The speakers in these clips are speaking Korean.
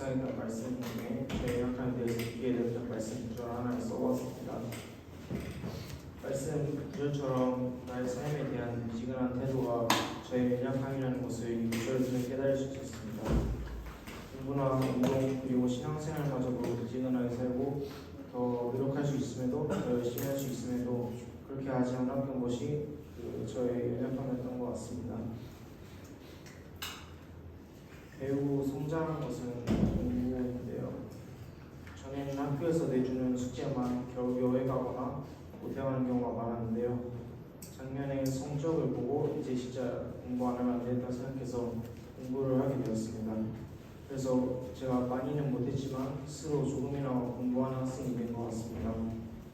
묵상했던 말씀 중에 저희 약간에 대해서 듣게 되었던 말씀 중 하나를 써봤습니다. 말씀 구절처럼 나의 삶에 대한 미지근한 태도가 저의 연약함이라는 것을 이 구절을 통해 깨달을 수 있었습니다. 공부나 운동 그리고 신앙생활마저도 미지근하게 살고 더 노력할 수 있음에도 더 열심히 할 수 있음에도 그렇게 하지 않았던 것이 저의 연약함이었던 것 같습니다. 배우고 성장한 것은 공부인데요. 전에는 학교에서 내주는 숙제만 겨우 여행 가거나 못해가는 경우가 많았는데요. 작년에 성적을 보고 이제 진짜 공부 안 하면 안 된다 생각해서 공부를 하게 되었습니다. 그래서 제가 많이는 못했지만 스스로 조금이나마 공부하는 학생이 된 것 같습니다.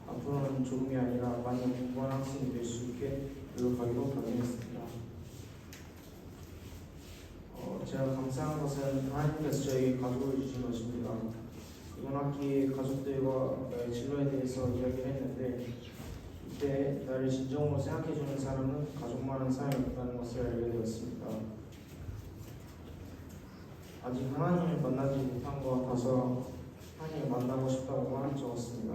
앞으로는 조금이 아니라 많이 공부하는 학생이 될 수 있게 노력하기로 결심했습니다. 제가 감사한 것은 하나님께서 저에게 가족을 주신 것입니다. 이번 학기 가족들과 나의 진로에 대해서 이야기를 했는데 이때 나를 진정으로 생각해주는 사람은 가족만한 사람이 없다는 것을 알게 되었습니다. 아직 하나님을 만나지 못한 것 같아서 하나님을 만나고 싶다고만 적었습니다.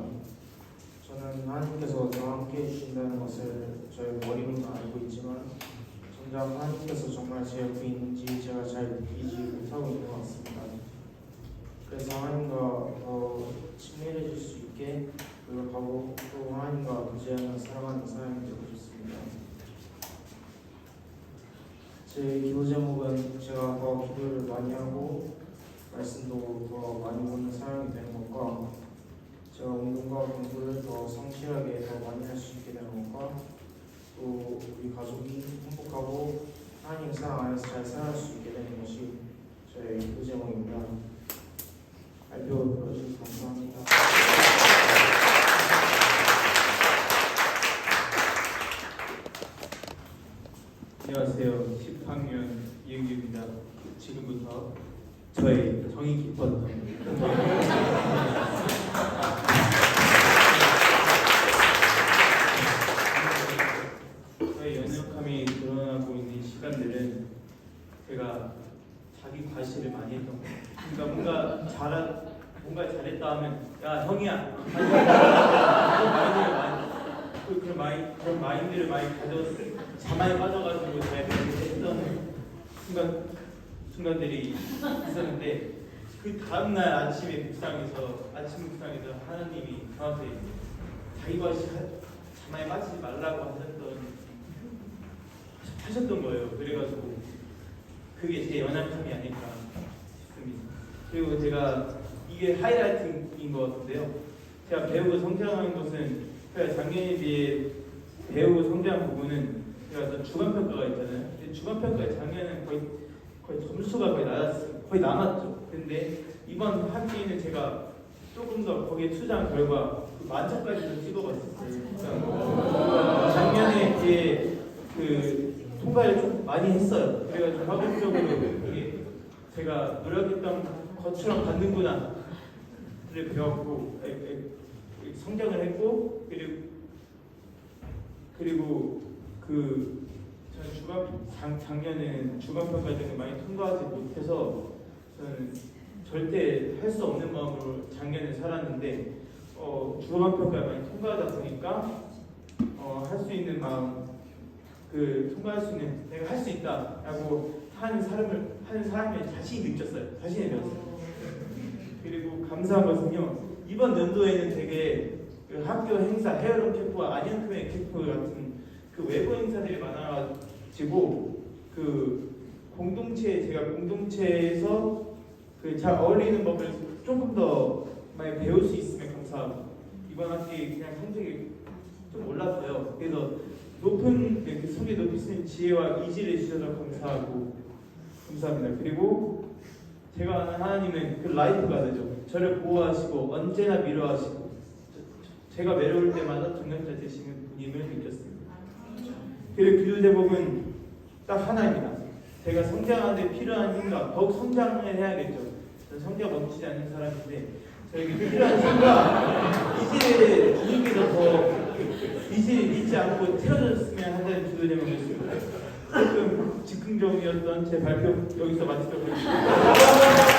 저는 하나님께서 저와 함께 해주신다는 것을 저의 머리로는 알고 있지만 정작 하나님께서 정말 제 옆에 있는지 제가 잘 느끼지 못하고 있는 것 같습니다. 그래서 하나님과 더 친밀해질 수 있게 노력하고 또 하나님과 의지하며 살아가는 사람이 되고 싶습니다. 제 기도 제목은 제가 더 기도를 많이 하고 말씀도 더 많이 보는 사람이 되는 것과 제가 운동과 공부를 더 성실하게 더 많이 할 수 있게 되는 것과 또 우리 가족이 행복하고 하나님 사랑 안에서 잘 살아갈 수 있게 되는 것이 저의 기도 제목입니다. 발표 들어주셔서 감사합니다. 안녕하세요. 10학년 이은규입니다. 지금부터 저의 정이 깊었던 저의 연약함이 드러나고 있는 시간들은 제가 자기 과시를 많이 했던 거예요. 그러니까 뭔가 잘했다 하면 야 형이야 그런 마인드를 많이 가졌어요. 자만에 빠져가지고 잘 했던 순간들이 있었는데 그 다음날 아침 묵상에서 하나님이 저한테 자기가 자만에 빠지지 말라고 하셨던 거예요. 그래가지고 그게 제 연약함이 아닐까 싶습니다. 그리고 제가 이게 하이라이트인 것 같은데요. 제가 배우고 성장한 것은 제가 작년에 비해 배우고 성장한 부분은 제가 주간평가가 있잖아요. 근데 주간평가에 작년에는 거의 점수가 거의 낮았어요. 거의 남았죠. 근데 이번 학기에는 제가 조금 더 거기에 투자한 결과 만점까지도 찍어봤었어요. 그러니까 작년에 비해 통과를 좀 많이 했어요. 그래가지고 학업적으로 이게 제가 노력했던 것처럼 받는구나를 배웠고 성장을 했고 그리고 저는 작년에는 주간평가를 많이 통과하지 못해서 저는 절대 할 수 없는 마음으로 작년에 살았는데 주간평가를 많이 통과하다 보니까 할 수 있는 마음 통과할 수 있는 내가 할 수 있다라고 하는 사람의 자신이 느꼈어요. 자신이 되었어요. 그리고 감사한 것은요. 이번 연도에는 되게 학교 행사, 헤어론 캠프와 안양크메 캠프 같은 외부 행사들이 많아가지고 제가 공동체에서 잘 어울리는 법을 조금 더 많이 배울 수 있으면 감사하고 이번 학기 그냥 성적이 좀 올랐어요. 그래서 높은 속에 높이 쓰는 지혜와 의지를 주셔서 감사합니다. 그리고 제가 아는 하나님은 라이프 가드죠. 저를 보호하시고 언제나 위로하시고 제가 외로울 때마다 동역자 되시는 분임을 느꼈습니다. 그리고 기도 제목은 딱 하나입니다. 제가 성장하는데 필요한 힘과 더욱 성장을 해야겠죠. 저는 성장 멈추지 않는 사람인데 저에게 필요한 힘과 의지를 주님께서 더 의지를 잊지 않고 틀어줬으면 한다는 기도 제목이었습니다. 조금 즉흥적이었던 제 발표 여기서 마치도록 하겠습니다.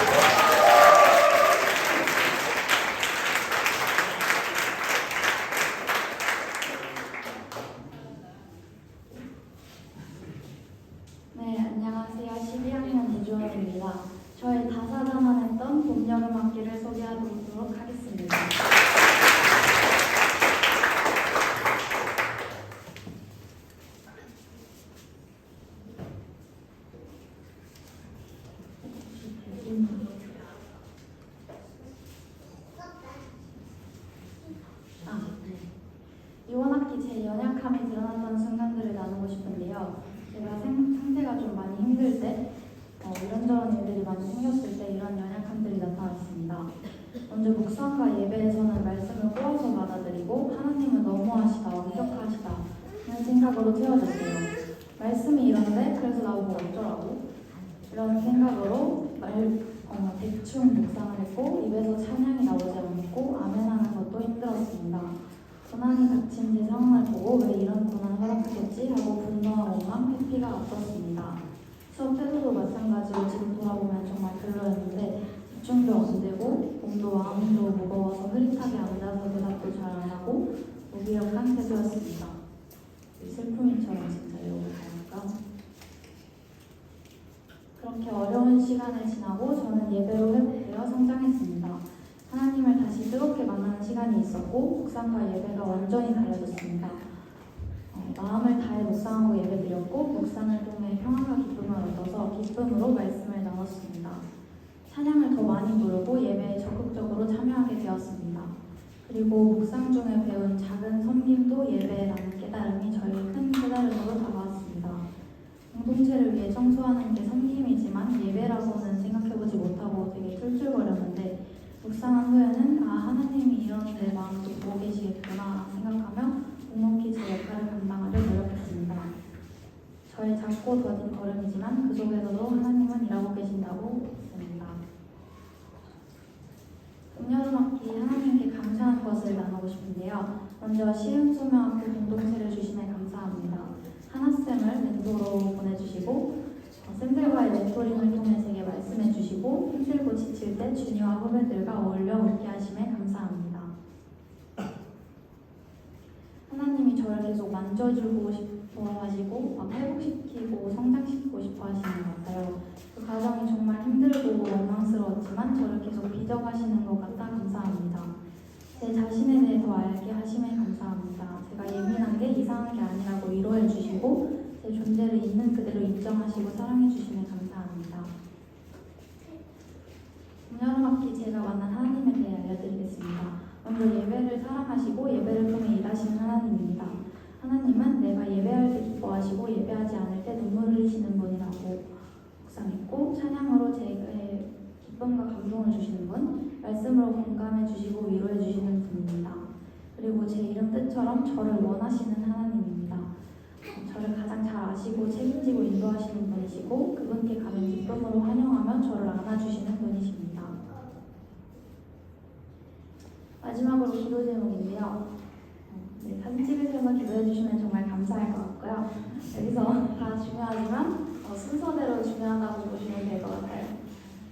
봄, 여름 학기를 소개하도록 하겠습니다. 이번 학기 제 연약함이 드러났던 순간들을 나누고 싶은데요. 제가 상태가 좀 많이 힘들 때 이런저런 일들이 많이 생겼을 때 이런 연약함들이 나타났습니다. 먼저 묵상과 예배에서는 말씀을 꼬아서 받아들이고 하나님은 너무하시다, 완벽하시다 하는 생각으로 채워졌어요. 말씀이 이런데 그래서 나보고 어쩌라고? 이런 생각으로 대충 묵상을 했고 입에서 찬양이 나오지 않고 아멘하는 것도 힘들었습니다. 고난이 닥친 제 상황을 보고 왜 이런 고난을 허락하겠지 하고 분노하고 만 회피가 앞섰습니다. 수업 태도도 마찬가지로 지금 돌아보면 정말 별로였는데 집중도 안 되고 몸도 마음도 무거워서 흐릿하게 앉아서 대답도 잘 안 하고 무기력한 태도였습니다. 슬픔이처럼 진짜 이러고 가니까 그렇게 어려운 시간을 지나고 저는 예배로 회복되어 성장했습니다. 하나님을 다시 뜨겁게 만나는 시간이 있었고 묵상과 예배가 완전히 달라졌습니다. 마음을 다해 묵상하고 예배드렸고 묵상을 통해 평안과 기쁨을 얻어서 기쁨으로 말씀을 나눴습니다. 찬양을 더 많이 부르고 예배에 적극적으로 참여하게 되었습니다. 그리고 묵상 중에 배운 작은 섬김도 예배라는 깨달음이 저에게 큰 깨달음으로 다가왔습니다. 공동체를 위해 청소하는 게 섬김이지만 예배라고는 생각해보지 못하고 되게 툴툴거렸는데 묵상한 후에는 하나님이 이런 내 마음도 보고 계시겠구나 생각하며 묵묵히 제 역할을 감당하려 노력했습니다. 저의 작고 더딘 걸음이지만 그 속에서도 하나님은 일하고 계신다고 믿습니다. 봄여름 학기 하나님께 감사한 것을 나누고 싶은데요. 먼저 시흥소명학교 공동체를 주심에 감사합니다. 하나쌤을 멘토로 보내주시고 쌤들과의 멘토링을 통해 제게 말씀해 주시고 힘들고 지칠 때 주니와 후배들과 어울려 웃게 하심에 감사합니다. 하나님이 저를 계속 만져주고 싶어 하시고 회복시키고 성장시키고 싶어 하시는 것 같아요. 그 과정이 정말 힘들고 원망스러웠지만 저를 계속 빚어가시는 것 같아 감사합니다. 제 자신에 대해 더 알게 하심에 감사합니다. 제가 예민한 게 이상한 게 아니라고 위로해 주시고 제 존재를 있는 그대로 인정하시고 사랑해 주심에 감사합니다. 봄여름 학기 제가 만난 하나님에 대해 알려드리겠습니다. 먼저 예배를 사랑하시고 예배를 통해 일하시는 하나님입니다. 하나님은 내가 예배할 때 기뻐하시고 예배하지 않을 때 눈물을 흘리시는 분이라고 묵상했고 찬양으로 제게 기쁨과 감동을 주시는 분, 말씀으로 공감해 주시고 위로해 주시는 분입니다. 그리고 제 이름 뜻처럼 저를 원하시는 하나님입니다. 저를 가장 잘 아시고 책임지고 인도하시는 분이시고 그분께 가면 기쁨으로 환영하며 저를 안아주시는 분이십니다. 마지막으로 기도 제목인데요. 사진 찍으셔서 기도해 주시면 정말 감사할 것 같고요. 여기서 다 중요하지만 순서대로 중요하다고 보시면 될 것 같아요.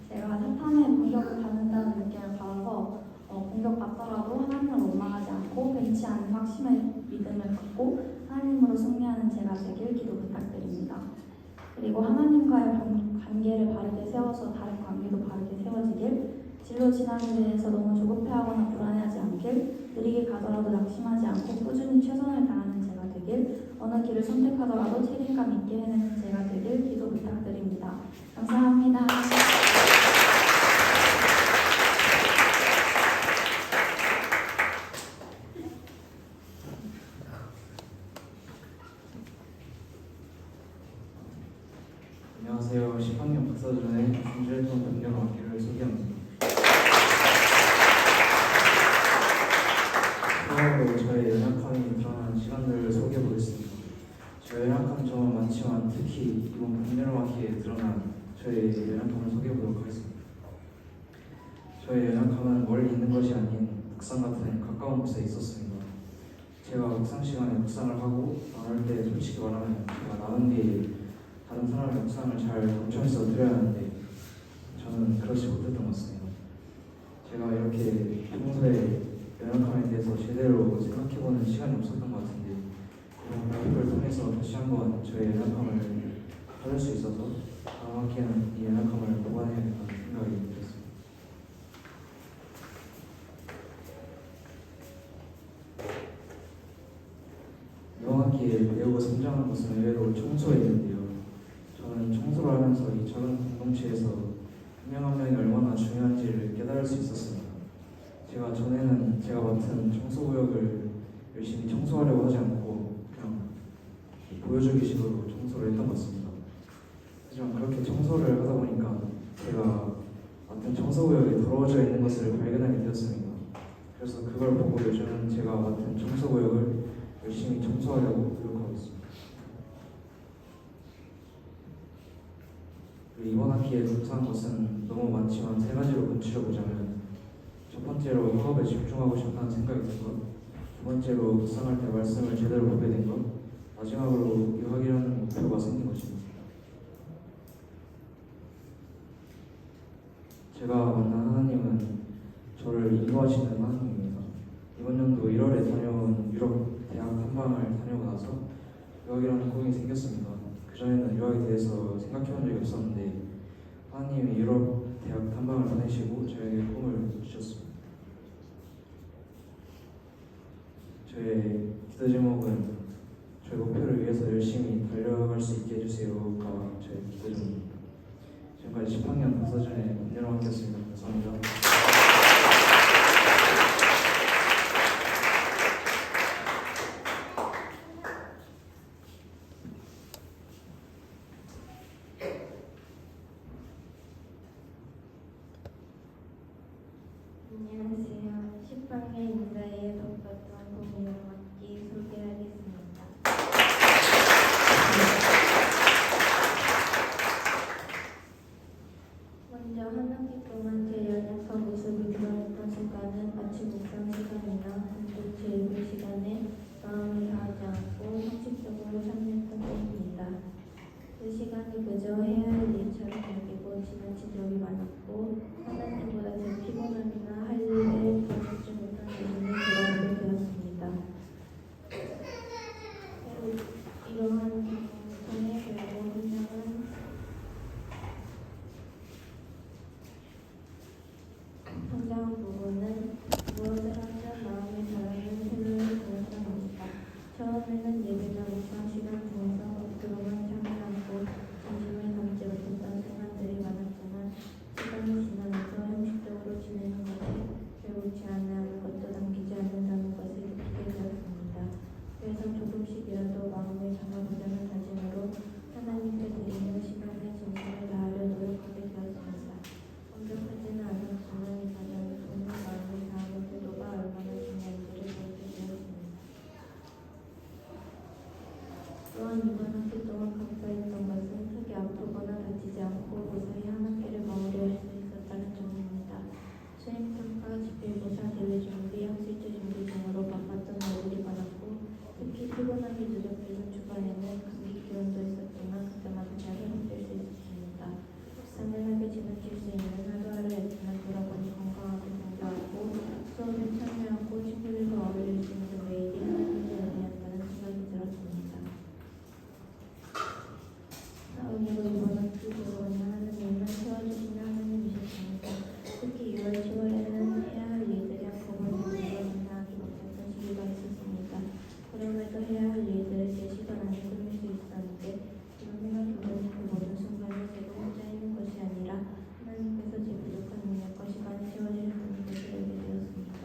제가 사탄의 공격을 받는다는 느낌을 받아서 공격받더라도 하나님을 원망하지 않고 변치 않는 확신의 믿음을 갖고 하나님으로 승리하는 제가 되길 기도 부탁드립니다. 그리고 하나님과의 관계를 바르게 세워서 다른 관계도 바르게 세워지길, 진로 진학에 대해서 너무 조급해하거나 불안해하지 않길, 느리게 가더라도 낙심하지 않고 꾸준히 최선을 다하는 제가 되길, 어느 길을 선택하더라도 책임감 있게 해내는 제가 되길 기도 부탁드립니다. 감사합니다. 안녕하세요. 10학년 박사전의 준비했던 봄여름 학기를 소개합니다. 처음으로 저의 연약함이 드러나는 시간들을 소개해보겠습니다. 저의 연약함 정말 많지만 특히 이번 봄여름 학기에 드러난 저의 연약함을 소개해보도록 하겠습니다. 저의 연약함은 멀리 있는 것이 아닌 묵상 같은 가까운 곳에 있었습니다. 제가 묵상 시간에 묵상을 하고 나눌 때 솔직히 말하면 제가 나눈 게 다른 사람의 묵상을 잘 경청해서 드려야 하는데 저는 그렇지 못했던 것 같습니다. 제가 이렇게 평소에 연약함에 대해서 제대로 생각해보는 시간이 없었던 것 같은데 이런 발표를 통해서 다시 한번 저의 연약함을 찾을 수 있어서 다음 학기에는 이 연약함을 보완해야겠다는 생각이 들었습니다. 동시에 배우고 성장하는 것은 의외로 청소였는데요. 저는 청소를 하면서 이 작은 공동체에서 한 명 한 명이 얼마나 중요한지를 깨달을 수 있었습니다. 제가 전에는 제가 맡은 청소구역을 열심히 청소하려고 하지 않고 그냥 보여주기식으로 청소를 했던 것 같습니다. 하지만 그렇게 청소를 하다 보니까 제가 맡은 청소구역이 더러워져 있는 것을 발견하게 되었습니다. 그래서 그걸 보고 요즘은 제가 맡은 청소구역을 열심히 청소하려고 노력하고 있습니다. 그리고 이번 학기에 감사한 것은 너무 많지만 세 가지로 뭉치려보자면 첫 번째로 학업에 집중하고 싶다는 생각이 든 것, 두 번째로 묵상할 때 말씀을 제대로 보게 된 것, 마지막으로 유학이라는 목표가 생긴 것입니다. 제가 만난 하나님은 저를 인도하시는 하나님입니다. 이번 연도 1월에 다녀온 유럽 대학 탐방을 다녀오고 나서 유학이라는 꿈이 생겼습니다. 그전에는 유학에 대해서 생각해본 적이 없었는데 하나님이 유럽 대학 탐방을 보내시고 저에게 꿈을 주셨습니다. 저의 기도 제목은 저의 목표를 위해서 열심히 달려갈 수 있게 해주세요가 저의 기도 제목입니다. 지금까지 10학년 박서준의 은혜로 함께했습니다. 감사합니다. 안녕하세요. 10학년 인가에 덕받던 공유학기 소개하겠습니다. 먼저 한 학기 동안 제 연약한 모습을 드러냈던 순간은 아침 묵상 시간이나 공동체 예배 시간에 마음을 다하지 않고 형식적으로 참여했던 때입니다. 그 시간이 그저 해야 할 일처럼 여기고 지나친 적이 많았고 하나님보다 제 피곤함이나 할 일에 더 집중 못한 부분을 돌아보게 되었습니다. 이러한 통해 결국 성장 부분은 무엇을 하든 마음이 자라는 새로운 동사입니다. 처음에는 예배나 묵상 시간 중에서 겉으로만 참여하고 진심을 담지 못했던 순간들이 많았지만 시간이 지나면서 형식적으로 지내는 것이 배우지 않아 아무것도 남기지 않는다는 것을 느끼게 되었습니다. 그래서 조금씩이라도 마음을 잡아보자는 다짐으로 하나님께 드리는 시간에 진심을 다하려 노력하게 되었습니다. 완벽하지는 않았지만 이 과정을 통해 마음을 다하는 태도가 얼마나 중요한지를 배우게 되었습니다. 또한 이번 학기 동안 감사했던 것은 크게 아프거나 다치지 않고 무사히 한 학기를 마무리할 수 있었다는 점입니다. 수행평가, 집필고사, 대회 준비, 학술제 준비 등으로 바빴던 날들이 많았고 특히 피곤함이 누적되는 주간에는 감기 기운도 있었지만 그때마다 잘 회복될 수 있었습니다. 단단하게 지나칠 수 있는 하루하루였지만 돌아보니 건강하고 건강하고 수업에 참여하고 친구들과 어울릴 수 있는 매일이 하나님의 은혜였다는 생각이 들었습니다. 다음으로 이번 학기 들어오는 하나님은 채워주시는 하나님이셨습니다. 특히 6월, 10월에는 해야 할 일들이 한꺼번에 모여서 감당하기 못했던 시기가 있었습니다. 그럼에도 해야 할 일들을 제 시간 안에 끝낼 수 있었는데 지금 생각해보니 그 모든 순간이 제가 혼자 있는 것이 아니라 하나님께서 제 부족한 능력과 시간을 채워주셨다는 것을 알게 되었습니다.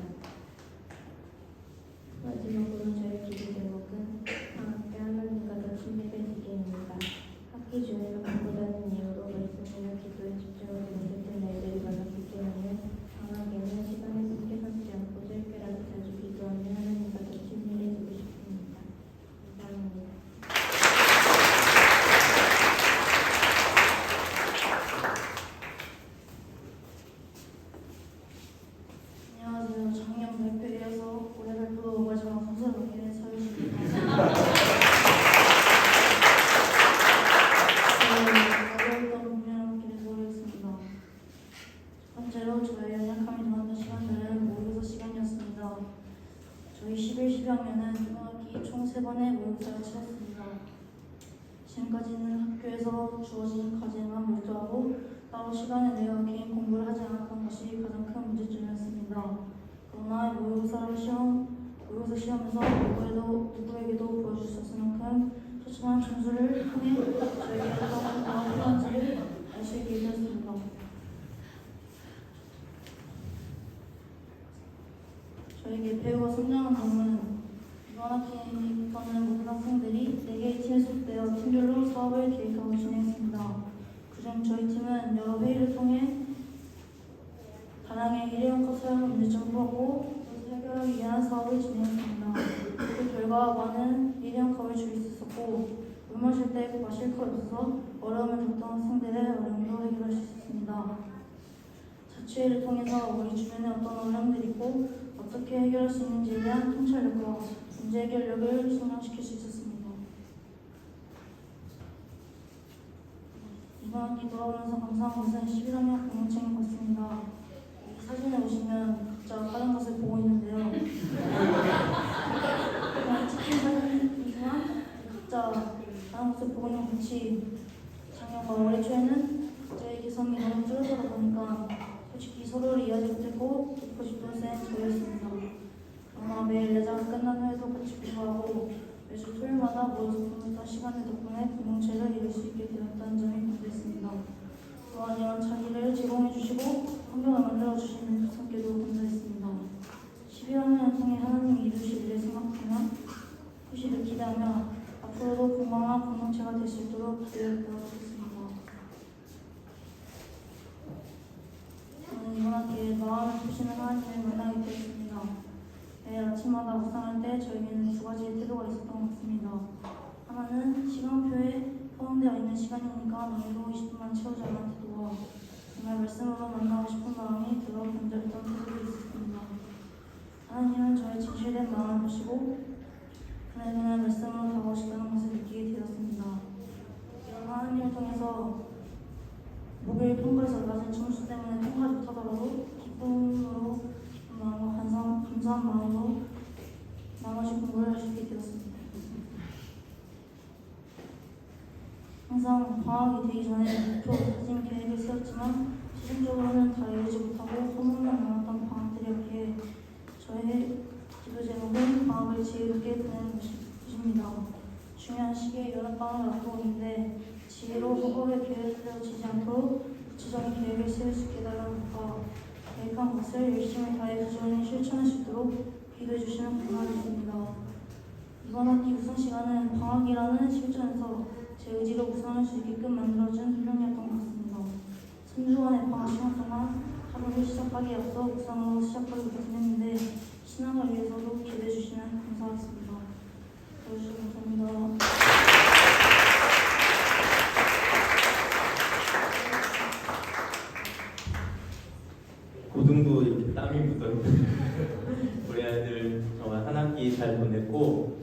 마지막으로 저의 기도 제목은 함께 하나님과 더 친밀해지기입니다. 학기 중에는 바쁘다는 이유로 말씀이나 기도에 집중하지 못했던 날들이 많았기 때문에 방학에는 시간을 함께 삼지 않고 짧게라도 자주 기도하며 하나님과 더 친밀해지고 싶습니다. 감사합니다. 안녕하세요. 작년 발표회에서 올해 발표도 마지막 감사하게 서유입니다. 어려웠던 공연을 모르겠습니다. 첫 번째로 저의 연약함이 더하는 시간들은 모의고사 시간이었습니다. 저희 11학년은 이번 학기 총 3번의 모의고사를 치렀습니다. 지금까지는 학교에서 주어진 과제만 몰두하고 따로 시간을 내어 개인 공부를 하지 않았던 것이 가장 큰 문제점이었습니다. 그러나 모의고사를 시험 모의고사 시험에서 누구에게도 보여줄 수 없을 만큼 처참한 점수를 통해 저에게 어떤 마음이 필요한지를 알 수 있게 되었습니다. 저에게 배우가 성장한 점은 이번 학기에는 모든 학생들이 4개의 팀에 소속되어 팀별로 사업을 기획하고 진행했습니다. 그중 저희 팀은 여러 회의를 통해 다량의 일회용 컵 사용 문제점을 풀었고 이것을 해결하기 위한 사업을 진행했습니다. 그 결과 많은 일회용 컵을 줄일 수 있었고 물 마실 때 마실 컵이 없어서 어려움을 겪던 학생들의 어려움도 해결할 수 있었습니다. 자치회를 통해서 우리 주변에 어떤 어려움들이 있고 어떻게 해결할 수 있는지에 대한 통찰력과 문제 해결력을 성장시킬 수 있었습니다. 이번 학기 돌아오면서 감사한 것은 11학년 공동체인 것 같습니다. 이 사진에 보시면 각자 다른 것을 보고 있는데요. 그냥 찍힌 사진이지만 각자 다른 것을 보고 있는 같이 작년과 올해 초에는 각자의 개성이 너무 뚜렷하다 보니까 솔직히 서로를 이해하지 못했고 듣고 싶던 쌤 저였습니다. 그러나 매일 내자가 끝난 후에도 같이 공부하고 매주 토요일마다 모여서 공부했던 시간을 덕분에 공동체를 이룰 수 있게 되었다는 점이 감사했습니다. 또한 이런 자리를 제공해주시고 환경을 만들어주시는 선생님께도 감사했습니다. 11학년을 통해 하나님이 이루실 일을 생각하며 후시를 기대하며 앞으로도 건강한 공동체가 될 수 있도록 기도하겠습니다. 저는 이번 학기에 마음을 푸시는 하나님을 만나게 되었습니다. 매일 아침마다 묵상할 때 저에게는 두 가지의 태도가 있었던 것 같습니다. 하나는 시간표에 포함되어 있는 시간이니까 너희도 20분만 채우자는 태도와 정말 말씀으로 만나고 싶은 마음이 들어 간절했던 태도가 있었습니다. 하나님은 저의 진실된 마음을 보시고 그날 말씀으로 다가오고 싶다는 것을 느끼게 되었습니다. 이런 하나님을 통해서 목요일 평가에서 낮은 점수 때문에 통과하지 못하더라도 기쁜 마음과 감사한 마음으로 나머지 공부를 할 수 있게 되었습니다. 항상 방학이 되기 전에 목표, 다짐, 계획을 세웠지만 최종적으로는 다 이루지 못하고 소문만 남았던 방학들이었기에 저의 기도 제목은 방학을 지혜롭게 보내는 것입니다. 중요한 시기에 여름방학을 앞두고 있는데 지혜로 허겁에 계획을 세워지지 않도록 구체적인 계획을 세울 수 있게 해달라는 것과 계획한 것을 열심히 다해 부지런히 실천할 수 있도록 기도해 주시면 감사하겠습니다. 이번 학기 우승 시간은 방학이라는 실전에서 제 의지로 우승할 수 있게끔 만들어준 훈련이었던 것 같습니다. 3주간의 방학 시간 동안 하루를 시작하기에 앞서 우상으로 시작하기부터 했는데 신앙을 위해서도 기도해 주시면 감사하겠습니다. 들어주셔서 감사합니다. 고등도 이렇게 땀이 묻어요. 우리 아이들 정말 한 학기 잘 보냈고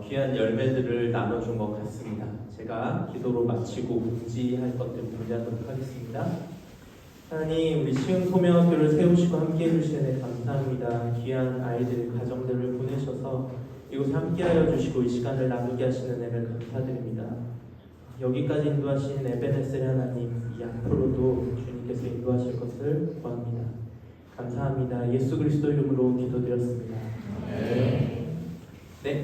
귀한 열매들을 나눠준 것 같습니다. 제가 기도로 마치고 문지할 것들 문지하도록 하겠습니다. 하나님, 우리 시흥 소명학교를 세우시고 함께해 주시는 데 감사합니다. 귀한 아이들, 가정들을 보내셔서 이곳에 함께하여 주시고 이 시간을 나누게 하시는 애를 감사드립니다. 여기까지 인도하신 에베네셀 하나님, 이 앞으로도 주님께서 인도하실 것을 구합니다. 감사합니다. 예수 그리스도 이름으로 기도드렸습니다. 네.